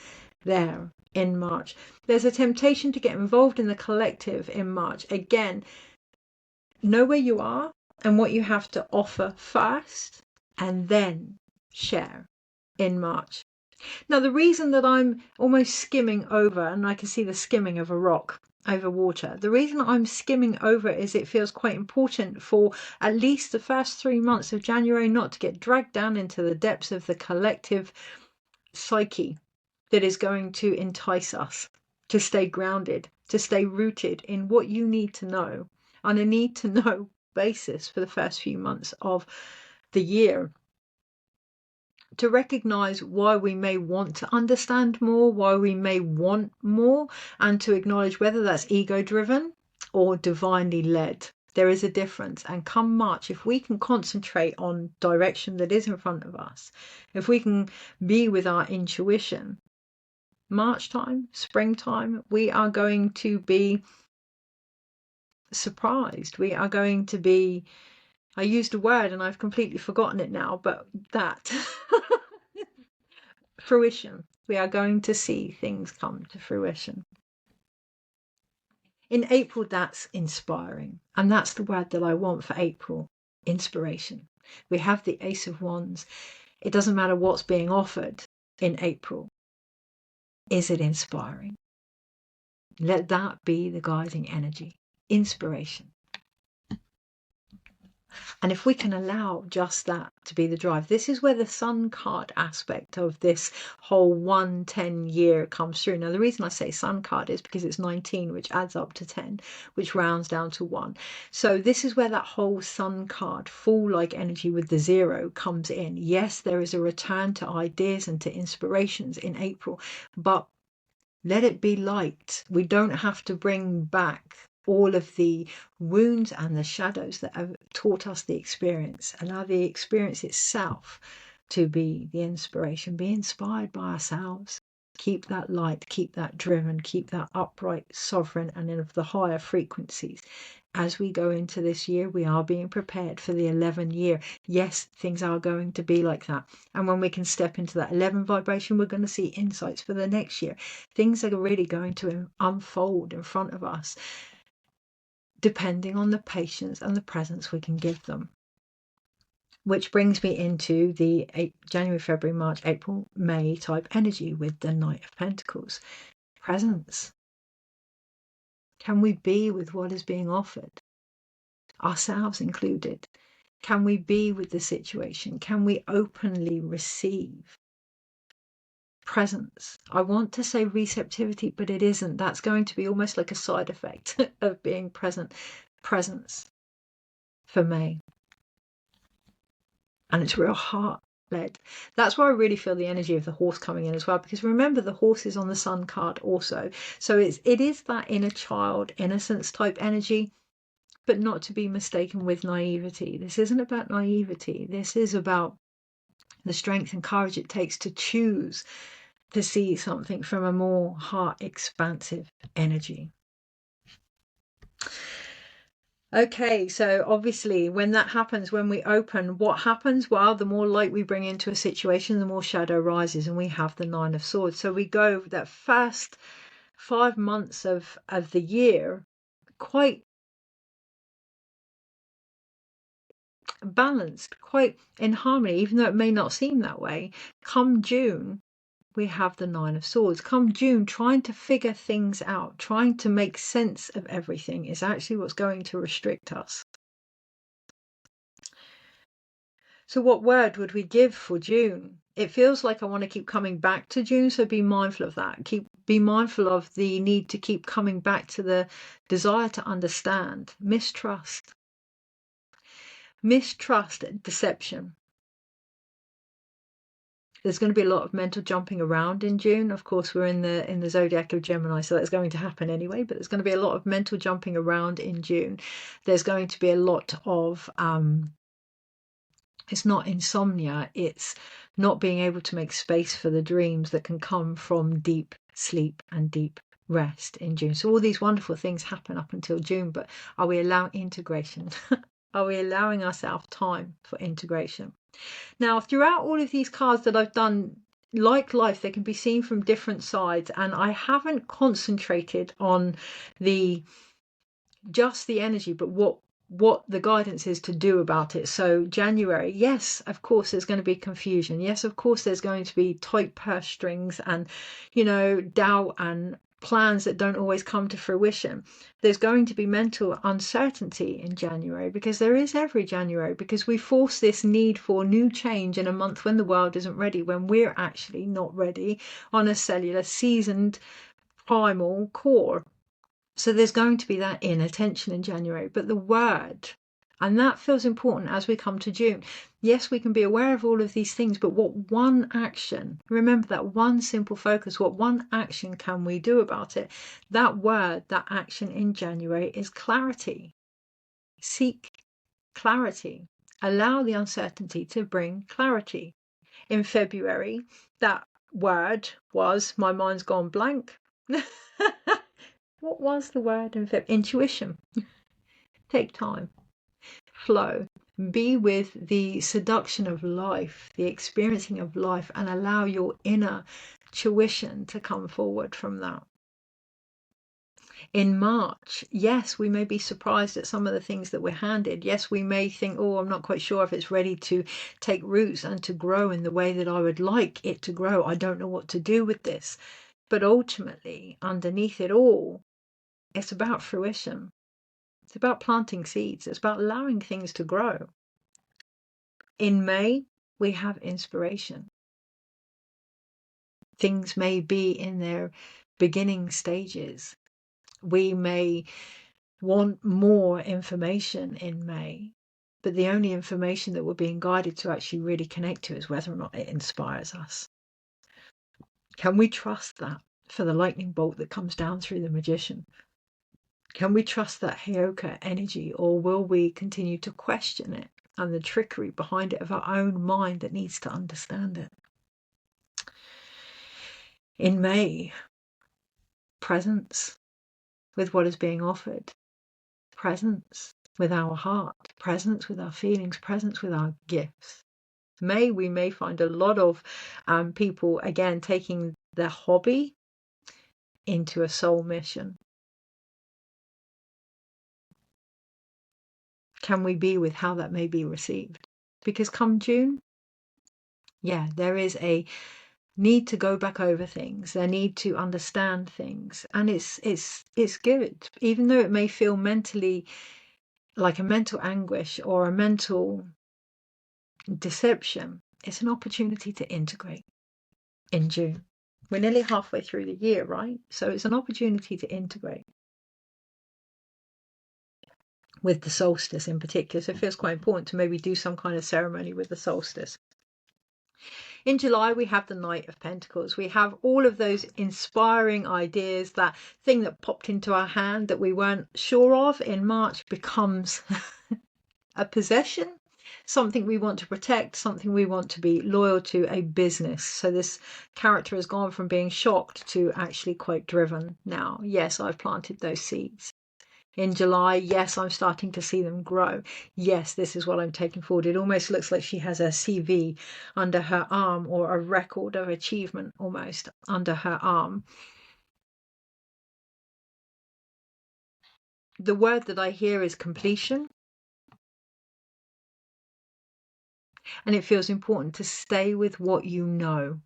there in March. There's a temptation to get involved in the collective in March. Again, know where you are and what you have to offer first, and then share in March. Now, the reason that I'm almost skimming over, and I can see the skimming of a rock over water, the reason I'm skimming over is it feels quite important for at least the first 3 months of January not to get dragged down into the depths of the collective psyche that is going to entice us to stay grounded, to stay rooted in what you need to know on a need to know basis for the first few months of the year, to recognize why we may want to understand more, why we may want more, and to acknowledge whether that's ego driven or divinely led. There is a difference. And come March, if we can concentrate on direction that is in front of us, if we can be with our intuition, March time, springtime, we are going to be surprised. We are going to be, I used a word and I've completely forgotten it now, but that fruition. We are going to see things come to fruition. In April, that's inspiring. And that's the word that I want for April, inspiration. We have the Ace of Wands. It doesn't matter what's being offered in April. Is it inspiring? Let that be the guiding energy. Inspiration. And if we can allow just that to be the drive, this is where the sun card aspect of this whole 1-10 year comes through. Now, the reason I say sun card is because it's 19, which adds up to 10, which rounds down to 1. So this is where that whole sun card, fall-like energy with the 0, comes in. Yes, there is a return to ideas and to inspirations in April, but let it be light. We don't have to bring back all of the wounds and the shadows that have taught us the experience. Allow the experience itself to be the inspiration. Be inspired by ourselves. Keep that light, keep that driven, keep that upright, sovereign, and of the higher frequencies. As we go into this year, we are being prepared for the 11 year. Yes, things are going to be like that. And when we can step into that 11 vibration, we're going to see insights for the next year. Things are really going to unfold in front of us, depending on the patience and the presence we can give them. Which brings me into the January, February, March, April, May type energy with the Knight of Pentacles. Presence. Can we be with what is being offered? Ourselves included. Can we be with the situation? Can we openly receive? Presence. I want to say receptivity, but it isn't. That's going to be almost like a side effect of being present. Presence for May. And it's real heart-led. That's where I really feel the energy of the horse coming in as well, because remember, the horse is on the sun card also. So it is that inner child, innocence type energy, but not to be mistaken with naivety. This isn't about naivety. This is about the strength and courage it takes to choose to see something from a more heart expansive energy. Okay, so obviously when that happens, when we open, what happens? Well, the more light we bring into a situation, the more shadow rises, and we have the 9 of Swords. So we go that first 5 months of the year quite balanced, quite in harmony, even though it may not seem that way. Come June, we have the 9 of Swords. Come June, trying to figure things out, trying to make sense of everything is actually what's going to restrict us. So what word would we give for June? It feels like I want to keep coming back to June, so be mindful of that. Be mindful of the need to keep coming back to the desire to understand. Mistrust, deception. There's going to be a lot of mental jumping around in June. Of course, we're in the zodiac of Gemini, so that's going to happen anyway, but there's going to be a lot of mental jumping around in June. There's going to be a lot of it's not insomnia, it's not being able to make space for the dreams that can come from deep sleep and deep rest in June. So all these wonderful things happen up until June, but are we allowing integration? Are we allowing ourselves time for integration? Now, throughout all of these cards that I've done, like life, they can be seen from different sides, and I haven't concentrated on just the energy, but what the guidance is to do about it. So January, yes, of course there's going to be confusion. Yes, of course there's going to be tight purse strings and, doubt and plans that don't always come to fruition. There's going to be mental uncertainty in January, because there is every January, because we force this need for new change in a month when the world isn't ready, when we're actually not ready on a cellular, seasoned, primal core. So there's going to be that inner tension in January, but the word, and that feels important as we come to June. Yes, we can be aware of all of these things, but what one action, remember that one simple focus, what one action can we do about it? That word, that action in January is clarity. Seek clarity. Allow the uncertainty to bring clarity. In February, that word was, my mind's gone blank. What was the word in February? Intuition. Take time. Flow. Be with the seduction of life, the experiencing of life, and allow your inner tuition to come forward from that. In March, yes, we may be surprised at some of the things that we're handed. Yes, we may think, oh, I'm not quite sure if it's ready to take roots and to grow in the way that I would like it to grow. I don't know what to do with this. But ultimately, underneath it all, it's about fruition. It's about planting seeds. It's about allowing things to grow. In May, we have inspiration. Things may be in their beginning stages. We may want more information in May, but the only information that we're being guided to actually really connect to is whether or not it inspires us. Can we trust that for the lightning bolt that comes down through the magician? Can we trust that Heyoka energy, or will we continue to question it and the trickery behind it of our own mind that needs to understand it? In May, presence with what is being offered, presence with our heart, presence with our feelings, presence with our gifts. May, we may find a lot of people, again, taking their hobby into a soul mission. Can we be with how that may be received? Because come June, yeah, there is a need to go back over things. They need to understand things, and it's good, even though it may feel mentally like a mental anguish or a mental deception. It's an opportunity to integrate in June. We're nearly halfway through the year, right? So it's an opportunity to integrate with the solstice in particular. So it feels quite important to maybe do some kind of ceremony with the solstice. In July, we have the Knight of Pentacles. We have all of those inspiring ideas. That thing that popped into our hand that we weren't sure of in March becomes a possession, something we want to protect, something we want to be loyal to, a business. So this character has gone from being shocked to actually quite driven now. Yes, I've planted those seeds. In July, yes, I'm starting to see them grow. Yes, this is what I'm taking forward. It almost looks like she has a CV under her arm, or a record of achievement almost under her arm. The word that I hear is completion. And it feels important to stay with what you know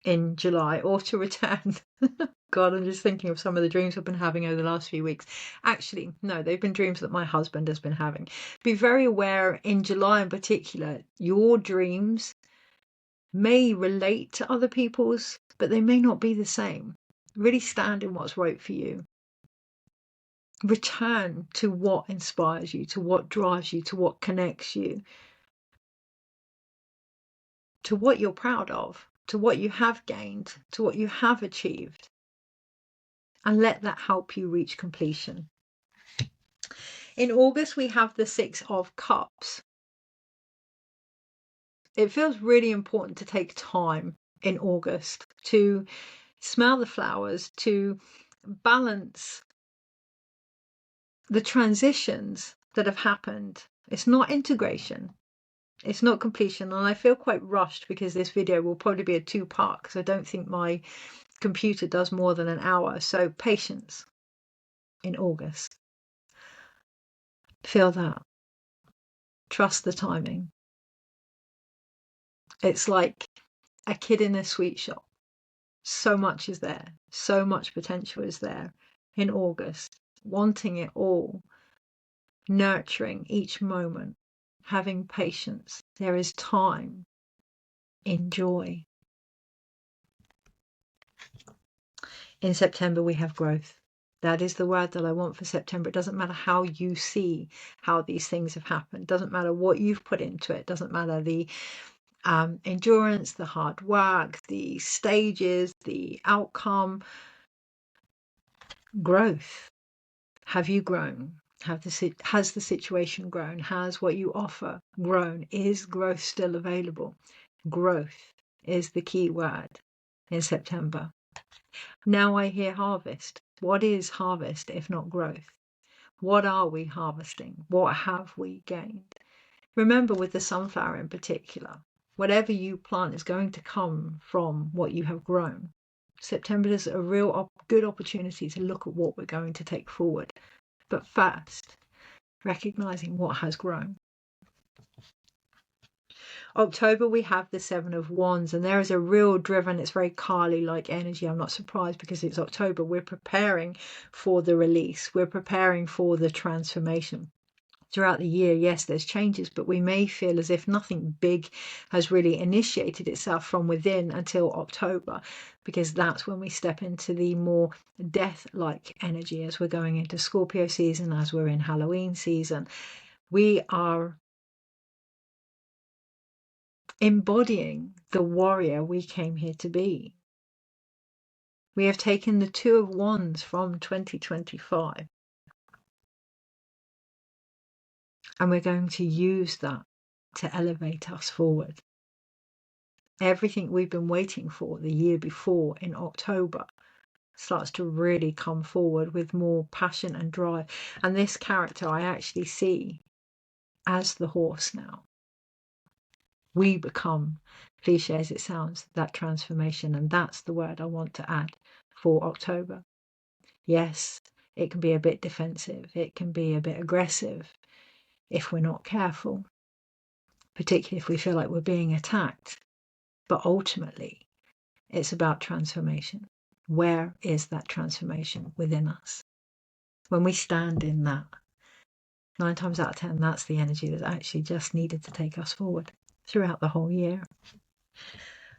in July, or to return. God, I'm just thinking of some of the dreams I've been having over the last few weeks. Actually, no, they've been dreams that my husband has been having. Be very aware in July in particular, your dreams may relate to other people's, but they may not be the same. Really stand in what's right for you. Return to what inspires you, to what drives you, to what connects you, to what you're proud of, to what you have gained, to what you have achieved, and let that help you reach completion. In August, we have the Six of Cups. It feels really important to take time in August to smell the flowers, to balance the transitions that have happened. It's not integration. It's not completion. And I feel quite rushed because this video will probably be a two-part, because I don't think my computer does more than an hour. So patience in August. Feel that. Trust the timing. It's like a kid in a sweet shop. So much is there. So much potential is there in August. Wanting it all. Nurturing each moment. Having patience. There is time. Enjoy. In September, we have growth. That is the word that I want for September. It doesn't matter how you see how these things have happened. It doesn't matter what you've put into it. It doesn't matter the endurance, the hard work, the stages, the outcome. Growth. Have you grown? Has the situation grown? Has what you offer grown? Is growth still available? Growth is the key word in September. Now I hear harvest. What is harvest if not growth? What are we harvesting? What have we gained? Remember, with the sunflower in particular, whatever you plant is going to come from what you have grown. September is a real good opportunity to look at what we're going to take forward. But first, recognizing what has grown. October, we have the Seven of Wands, and there is a real driven, it's very Kali-like energy. I'm not surprised because it's October. We're preparing for the release. We're preparing for the transformation. Throughout the year, yes, there's changes, but we may feel as if nothing big has really initiated itself from within until October, because that's when we step into the more death-like energy as we're going into Scorpio season, as we're in Halloween season. We are embodying the warrior we came here to be. We have taken the Two of Wands from 2025, and we're going to use that to elevate us forward. Everything we've been waiting for the year before in October starts to really come forward with more passion and drive. And this character I actually see as the horse now. We become, cliche as it sounds, that transformation. And that's the word I want to add for October. Yes, it can be a bit defensive. It can be a bit aggressive if we're not careful, particularly if we feel like we're being attacked. But ultimately, it's about transformation. Where is that transformation within us? When we stand in that, 9 times out of 10, that's the energy that actually just needed to take us forward throughout the whole year.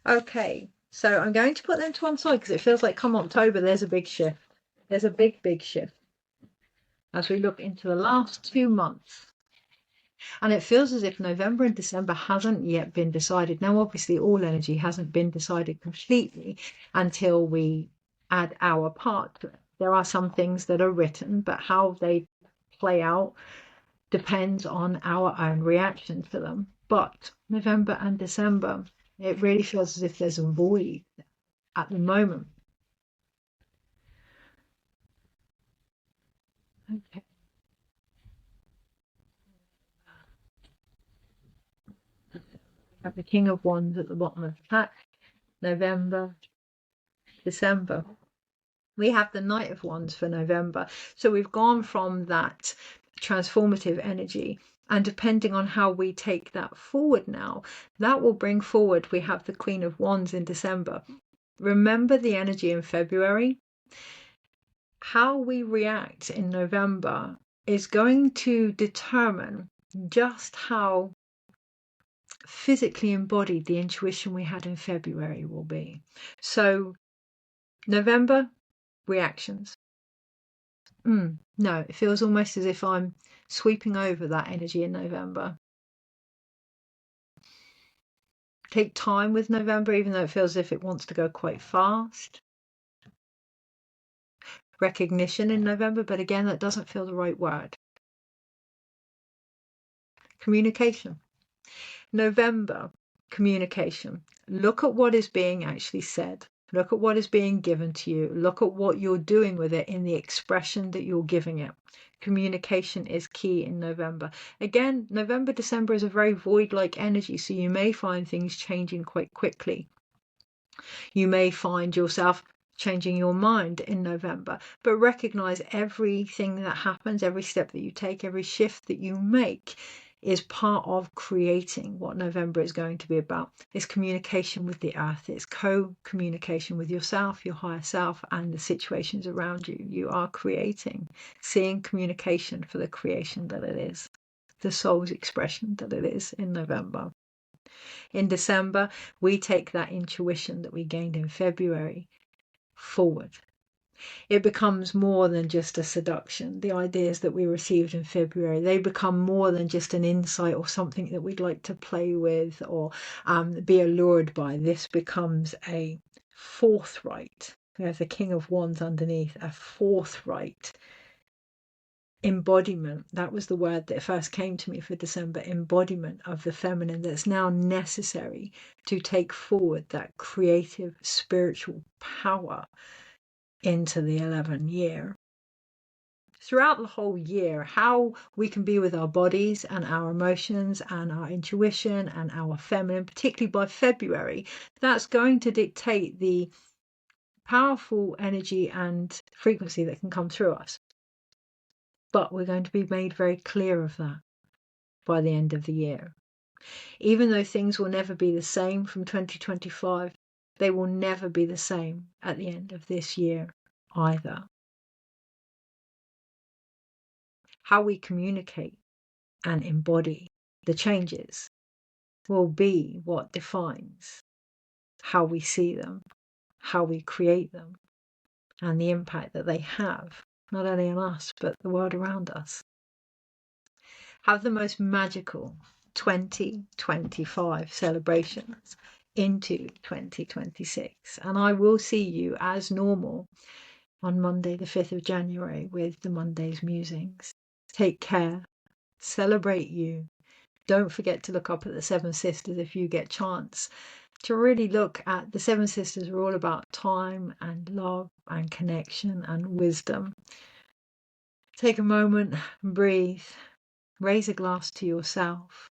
Okay, so I'm going to put them to one side because it feels like come October, there's a big shift. There's a big shift as we look into the last 2 months. And it feels as if November and December hasn't yet been decided. Now, obviously, all energy hasn't been decided completely until we add our part to it. There are some things that are written, but how they play out depends on our own reaction to them. But November and December, it really feels as if there's a void at the moment. Okay. We have the King of Wands at the bottom of the pack. November, December. We have the Knight of Wands for November. So we've gone from that transformative energy, and depending on how we take that forward now, that will bring forward, we have the Queen of Wands in December. Remember the energy in February? How we react in November is going to determine just how physically embodied the intuition we had in February will be. So November, reactions. No, it feels almost as if I'm sweeping over that energy in November. Take time with November, even though it feels as if it wants to go quite fast. Recognition in November, but again, that doesn't feel the right word. Communication. November, communication. Look at what is being actually said. Look at what is being given to you. Look at what you're doing with it in the expression that you're giving it. Communication is key in November. Again, November, December is a very void-like energy, so you may find things changing quite quickly. You may find yourself changing your mind in November, but recognize everything that happens, every step that you take, every shift that you make is part of creating what November is going to be about. It's communication with the earth. It's co-communication with yourself, your higher self, and the situations around you. You are creating, seeing communication for the creation that it is, the soul's expression that it is in November. In December, we take that intuition that we gained in February forward. It becomes more than just a seduction. The ideas that we received in February, they become more than just an insight or something that we'd like to play with or be allured by. This becomes a forthright. We have the King of Wands underneath, a forthright embodiment. That was the word that first came to me for December, embodiment of the feminine that's now necessary to take forward that creative spiritual power into the 11th year. Throughout the whole year, how we can be with our bodies and our emotions and our intuition and our feminine, particularly by February, that's going to dictate the powerful energy and frequency that can come through us. But we're going to be made very clear of that by the end of the year. Even though things will never be the same from 2025, they will never be the same at the end of this year either. How we communicate and embody the changes will be what defines how we see them, how we create them, and the impact that they have, not only on us, but the world around us. Have the most magical 2025 celebrations into 2026. And I will see you as normal on Monday, the 5th of January, with the Monday's Musings. Take care. Celebrate you. Don't forget to look up at the Seven Sisters if you get chance to really look at the Seven Sisters are all about time and love and connection and wisdom. Take a moment, breathe, raise a glass to yourself,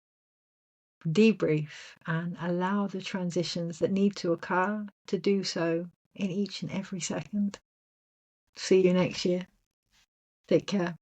debrief, and allow the transitions that need to occur to do so in each and every second. See you next year. Take care.